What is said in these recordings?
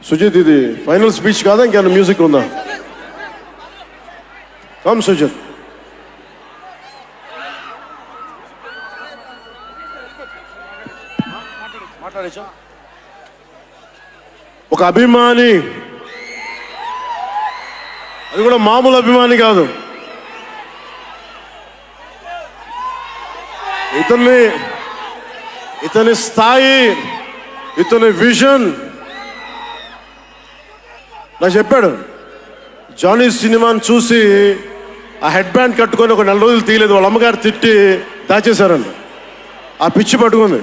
సుజిత్, ఇది final speech కాదా, ఇంకేమైనా మ్యూజిక్ ఉందా? కమ్ సుజిత్. ఒక అభిమాని, అది కూడా మామూలు అభిమాని కాదు, ఇతని స్థాయి, ఇతని విజన్ నాకు చెప్పాడు. జానీ సినిమాని చూసి ఆ హెడ్ బ్యాండ్ కట్టుకొని ఒక 4 రోజులు తీయలేదు, వాళ్ళ అమ్మగారు తిట్టి దాచేశారండి. ఆ పిచ్చి పట్టుకుంది,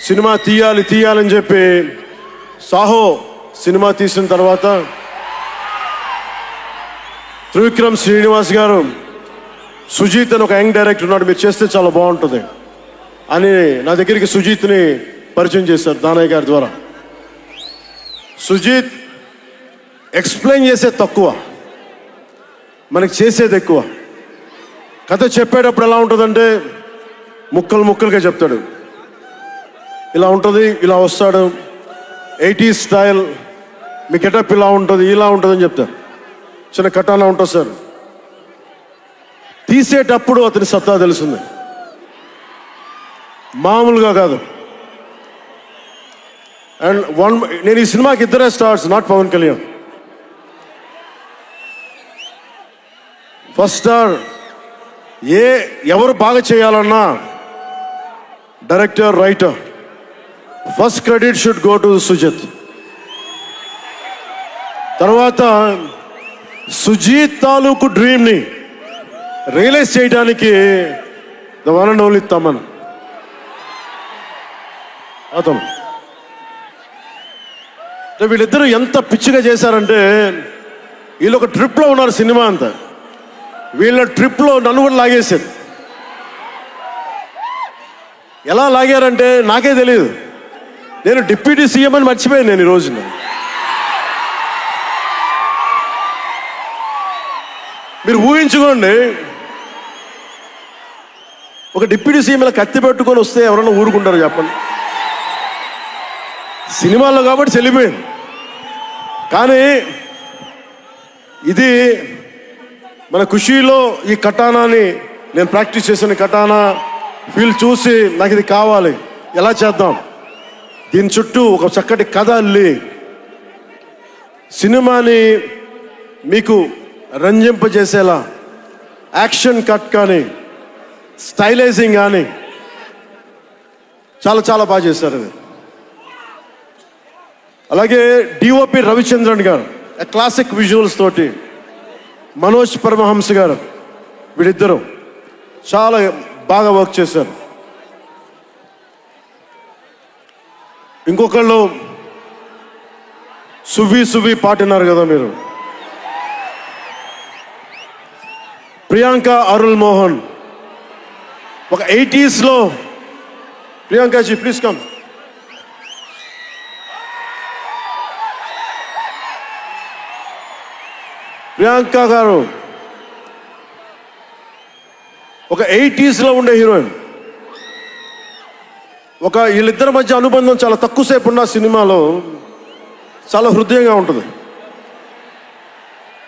సినిమా తీయాలని చెప్పి. సాహో సినిమా తీసిన తర్వాత త్రివిక్రమ్ శ్రీనివాస్ గారు, సుజీత్ అని ఒక యంగ్ డైరెక్టర్ ఉన్నాడు, మీరు చేస్తే చాలా బాగుంటుంది అని నా దగ్గరికి సుజీత్ని పరిచయం చేశారు దానయ్య గారి ద్వారా. సుజీత్ ఎక్స్ప్లెయిన్ చేసేది తక్కువ, మనకి చేసేది ఎక్కువ. కథ చెప్పేటప్పుడు ఎలా ఉంటుందంటే ముక్కలుగా చెప్తాడు. ఇలా ఉంటుంది, ఇలా వస్తాడు, 80s స్టైల్, మీ గెటప్ ఇలా ఉంటుంది, ఇలా ఉంటుందని చెప్తారు. చిన్న కటానా ఉంటుంది సార్. తీసేటప్పుడు అతని సత్తా తెలుస్తుంది, మామూలుగా కాదు. అండ్ నేను ఈ సినిమాకి ఇద్దరే stars, not Pawan Kalyan. First star ఎవరు బాగా చేయాలన్నా director, writer, first credit should go to Sujith. తర్వాత సుజీత్ తాలూకు డ్రీమ్ని రియలైజ్ చేయడానికి the one and only Thaman. అతను వీళ్ళిద్దరూ ఎంత పిచ్చిగా చేశారంటే, వీళ్ళు ఒక ట్రిప్లో ఉన్నారు సినిమా అంతా. వీళ్ళ ట్రిప్లో నన్ను కూడా లాగేశారు. ఎలా లాగారంటే నాకే తెలియదు. నేను డిప్యూటీ సీఎం అని మర్చిపోయాను నేను ఈ రోజున. మీరు ఊహించుకోండి, ఒక డిప్యూటీ సీఎం ఇలా కత్తి పెట్టుకొని వస్తే ఎవరన్నా ఊరుకుంటారు చెప్పండి? సినిమాల్లో కాబట్టి చెల్లిపోయింది. కానీ ఇది మన ఖుషీలో ఈ కటానాని నేను ప్రాక్టీస్ చేసిన కటానా ఫీల్ చూసి నాకు ఇది కావాలి, ఎలా చేద్దాం, దీని చుట్టూ ఒక చక్కటి కథ అల్లి సినిమాని మీకు రంజింపజేసేలా యాక్షన్ కట్ కానీ స్టైలైజింగ్ కానీ చాలా బాగా చేశారు అది. అలాగే డిఓపి రవిచంద్రన్ గారు క్లాసిక్ విజువల్స్ తోటి, మనోజ్ పరమహంస గారు, వీళ్ళిద్దరూ చాలా బాగా వర్క్ చేశారు. ఇంకొకళ్ళు సువి పాటినారు కదా మీరు, ప్రియాంక అరుల్ మోహన్. ఒక 80s లో ప్రియాంకాజీ ప్లీజ్ కమ్. ప్రియాంక గారు ఒక 80s లో ఉండే హీరోయిన్. వీళ్ళిద్దరి మధ్య అనుబంధం చాలా తక్కువసేపు ఉన్న సినిమాలో చాలా హృదయంగా ఉంటుంది.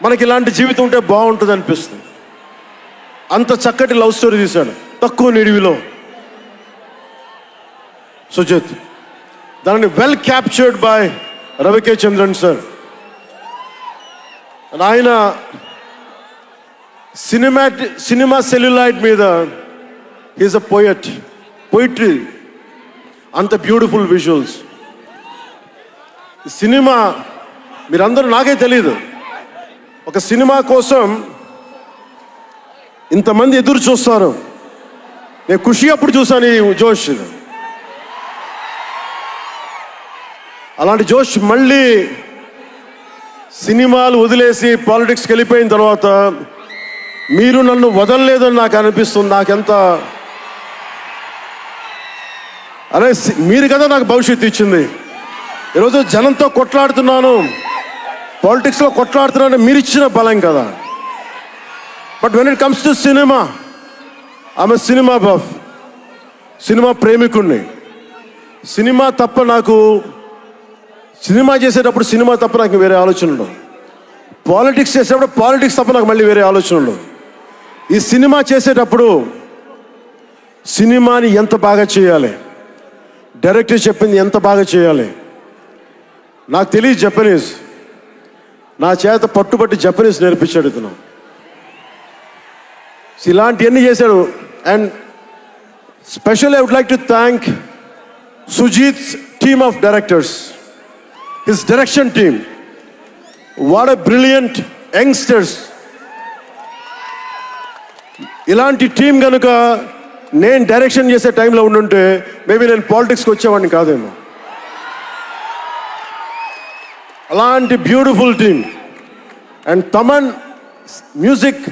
మనకి ఇలాంటి జీవితం ఉంటే బాగుంటుంది అనిపిస్తుంది. అంత చక్కటి లవ్ స్టోరీ తీశాడు తక్కువ నిడివిలో సుజిత్. దానిని well captured by రవికే Chandran sir. ఆయన సినిమా సెల్యులాయిడ్ మీద ఈజ్ అ పోయిట్రీ, అంత బ్యూటిఫుల్ విజువల్స్. సినిమా మీరందరూ, నాకే తెలీదు, ఒక సినిమా కోసం ఇంతమంది ఎదురు చూస్తారు. నేను ఖుషి అప్పుడు చూసాను ఈ జోష్. అలాంటి జోష్ మళ్ళీ సినిమాలు వదిలేసి పాలిటిక్స్కి వెళ్ళిపోయిన తర్వాత మీరు నన్ను వదలలేదని నాకు అనిపిస్తుంది. నాకెంత అరే, మీరు కదా నాకు భవిష్యత్తు ఇచ్చింది. ఈరోజు జనంతో కొట్లాడుతున్నాను, పాలిటిక్స్లో కొట్లాడుతున్నాను, మీరు ఇచ్చిన బలం కదా. But when it comes to cinema, ఆమె సినిమా బఫ్, సినిమా ప్రేమికుణ్ణి. సినిమా తప్ప నాకు సినిమా చేసేటప్పుడు సినిమా తప్ప నాకు వేరే ఆలోచన ఉండవు. పాలిటిక్స్ చేసేటప్పుడు పాలిటిక్స్ తప్ప నాకు మళ్ళీ వేరే ఆలోచన ఉండవు. ఈ సినిమా చేసేటప్పుడు సినిమాని ఎంత బాగా చేయాలి, డైరెక్టర్ చెప్పింది ఎంత బాగా చేయాలి. నాకు తెలియదు జపనీస్, నా చేత పట్టుబట్టి జపనీస్ నేర్పించాడు ఇతను. ఇలాంటివన్నీ చేశాడు. And special I would like to thank Sujeeth's team of directors, his direction team. What a brilliant youngsters. ఇలాంటి టీం కనుక నేను డైరెక్షన్ చేసే టైంలో ఉండుంటే మేబీ నేను పాలిటిక్స్కి వచ్చేవాడిని కాదేమో. అలాంటి beautiful team. And Thaman music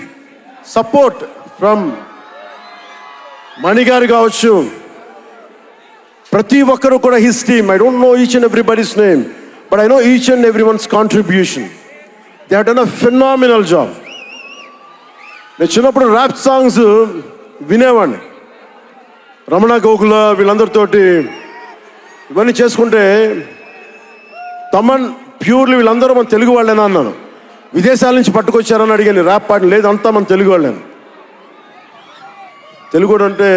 support from మణిగారు కావచ్చు, ప్రతి ఒక్కరు కూడా his team. I don't know each and everybody's name, but I know each and every one's contribution. They have done a phenomenal job. నేను చిన్నప్పుడు ర్యాప్ సాంగ్స్ వినేవాడిని, రమణ గోకుల వీళ్ళందరితోటి ఇవన్నీ చేసుకుంటే. తమన్ ప్యూర్లీ వీళ్ళందరూ మన తెలుగు వాళ్ళేనా అన్నాను. విదేశాల నుంచి పట్టుకొచ్చారని అడిగాను. ర్యాప్ పాట లేదు, అంతా మన తెలుగు వాళ్ళేను. తెలుగు అంటే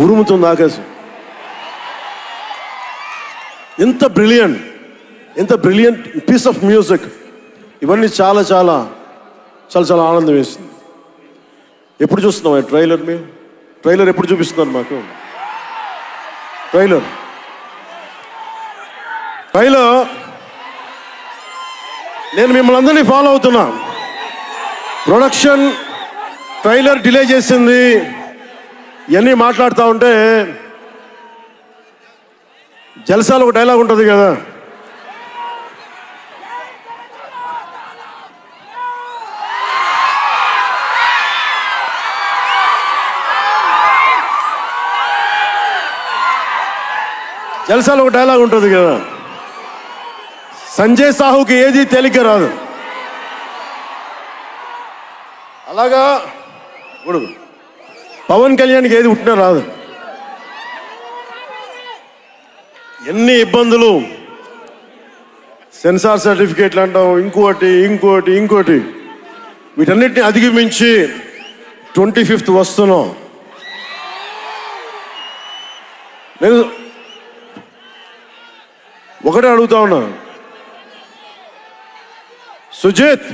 ఉరుముతుంది ఆకాశం. ఎంత బ్రిలియంట్ పీస్ ఆఫ్ మ్యూజిక్. ఇవన్నీ చాలా చాలా చాలా చాలా ఆనందం వేస్తుంది. ఎప్పుడు చూస్తున్నాం ట్రైలర్? మేము ట్రైలర్ ఎప్పుడు చూపిస్తున్నారు మాకు? ట్రైలర్ నేను మిమ్మల్ని అందరినీ ఫాలో అవుతున్నా. ప్రొడక్షన్ ట్రైలర్ డిలే చేసింది, ఇవన్నీ మాట్లాడుతూ ఉంటే జల్సాలో ఒక డైలాగ్ ఉంటుంది కదా, జల్సాలో ఒక డైలాగ్ ఉంటుంది కదా, సంజయ్ సాహుకి ఏది తేలిక రాదు. అలాగా ఇప్పుడు పవన్ కళ్యాణ్కి ఏది పుట్టినా రాదు. ఎన్ని ఇబ్బందులు, సెన్సార్ సర్టిఫికేట్లు అంటాం, ఇంకోటి వీటన్నిటిని అధిగమించి 25th వస్తున్నాం. నేను ఒకటే అడుగుతా ఉన్నా, సుజిత్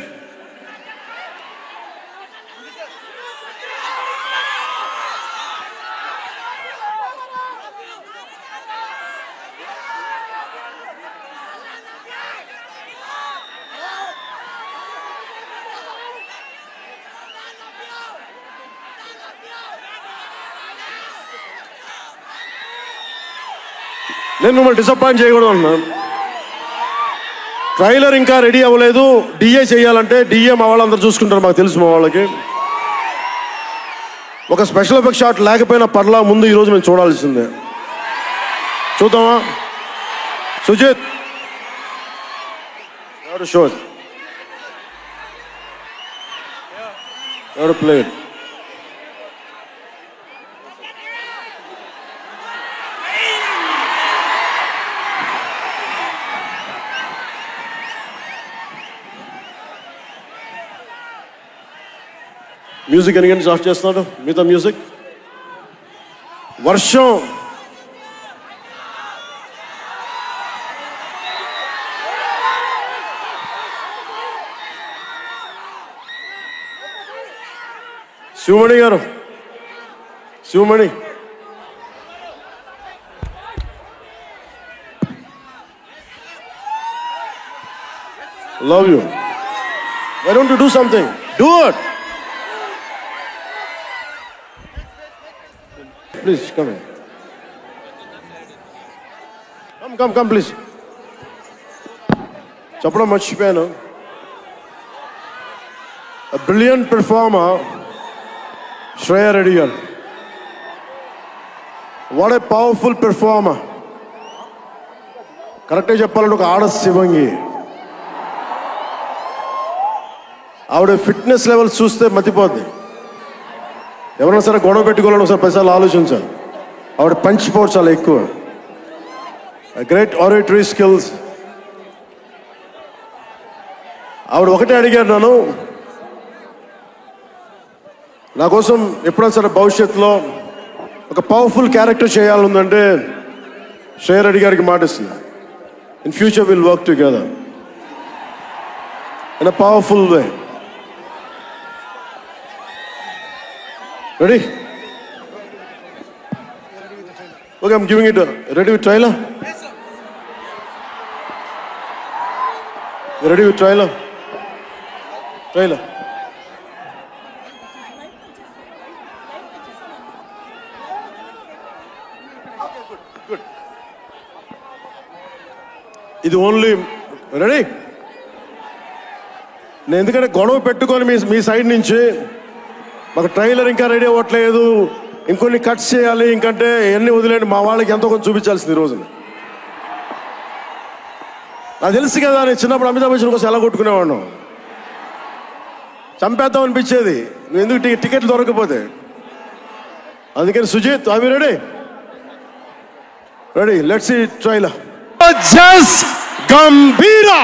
నేను మిమ్మల్ని డిసప్పాయింట్ చేయకూడదు అన్నాను. ట్రైలర్ ఇంకా రెడీ అవ్వలేదు. డిఏ చేయాలంటే డిఏ మా వాళ్ళందరూ చూసుకుంటారు, మాకు తెలుసు. మా వాళ్ళకి ఒక స్పెషల్ ఎఫెక్ట్ షాట్ లేకపోయినా పర్లా, ముందు ఈరోజు మేము చూడాల్సిందే. చూద్దామా సుజిత్? ఎవరు షో, ఎవరు ప్లే? మ్యూజిక్ ఎన్ని స్టార్ట్ చేస్తున్నాడు? మిగతా మ్యూజిక్ వర్షం శివమణి గారు, Sivamani love you. Why don't you do something? Do it. Please come in. Come, please. చెప్పడం మర్చిపోయాను. A brilliant performer, Shreya Reddy garu. What a powerful performer. కరెక్ట్గా చెప్పాలంటే ఒక ఆడ శివంగి. ఆవిడ ఫిట్నెస్ లెవెల్స్ చూస్తే మతిపోద్ది. ఎవరైనా సరే గొడవ పెట్టుకోవాలని ఒకసారి 10 సార్లు ఆలోచించాలి. ఆవిడ పంచ్ పవర్ చాలా ఎక్కువ. గ్రేట్ ఆరేటరీ స్కిల్స్, ఆవిడ ఒకటే అడిగారు నన్ను, నా కోసం ఎప్పుడైనా సరే భవిష్యత్తులో ఒక పవర్ఫుల్ క్యారెక్టర్ చేయాలందంటే శ్రేయ రెడ్డి గారికి మాట ఇస్తుంది, in future will work together in a powerful way. Ready? Okay, I'm giving it. Ready with trailer? Ready with trailer? Trailer ఇది ఓన్లీ రెడీ. నేను ఎందుకంటే గొడవ పెట్టుకొని మీ సైడ్ నుంచి మాకు ట్రైలర్ ఇంకా రెడీ అవ్వట్లేదు, ఇంకొన్ని కట్స్ చేయాలి, ఇంకంటే ఎన్ని వదిలేండి, మా వాళ్ళకి ఎంతో కొంచెం చూపించాల్సింది ఈ రోజున. నాకు తెలుసు కదా, నేను చిన్నప్పుడు అమితాబ్ బచ్చన్ కోసం ఎలా కొట్టుకునేవాడు, చంపేద్దాం అనిపించేది, నువ్వు ఎందుకు టికెట్లు దొరకపోతే. అందుకని సుజిత్, అవి ready? Ready, let's see trailer. గంభీరా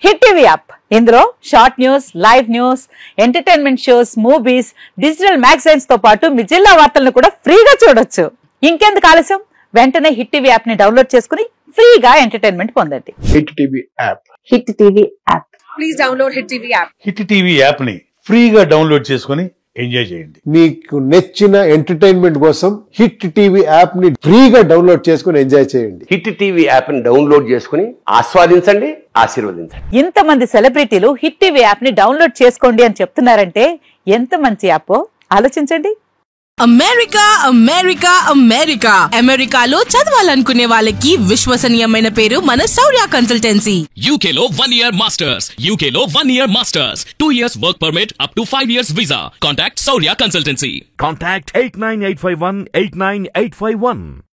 హిట్ టీవీ యాప్, ఇందులో short news, live news, entertainment shows, movies, digital magazines తో పాటు మీ జిల్లా వార్తలను కూడా ఫ్రీగా చూడొచ్చు. ఇంకెందుకు ఆలస్యం, వెంటనే హిట్ టీవీ యాప్ ని డౌన్లోడ్ చేసుకుని ఫ్రీగా ఎంటర్టైన్మెంట్ పొందండి. Hit TV app. Hit TV app. Please download hit TV app. Hit TV app ని ఫ్రీగా డౌన్లోడ్ చేసుకుని ఎంజాయ్ చేయండి. మీకు నచ్చిన ఎంటర్టైన్మెంట్ కోసం హిట్ టీవీ యాప్ ని ఫ్రీగా డౌన్లోడ్ చేసుకుని ఎంజాయ్ చేయండి. హిట్ టీవీ యాప్ ని డౌన్లోడ్ చేసుకుని ఆస్వాదించండి, ఆశీర్వదించండి. ఇంతమంది సెలబ్రిటీలు హిట్ టీవీ యాప్ ని డౌన్లోడ్ చేసుకోండి అని చెప్తున్నారంటే ఎంత మంచి యాప్ ఆలోచించండి. అమెరికా అమెరికా అమెరికా అమెరికాలో చదవాలనుకునే వాళ్ళకి విశ్వసనీయమైన పేరు మన శౌర్య కన్సల్టెన్సీ. UK లో 1 year masters, UK లో 1 year masters, 2 years work permit up to 5 years visa. Contact Saurya Consultancy. Contact 89851 89851.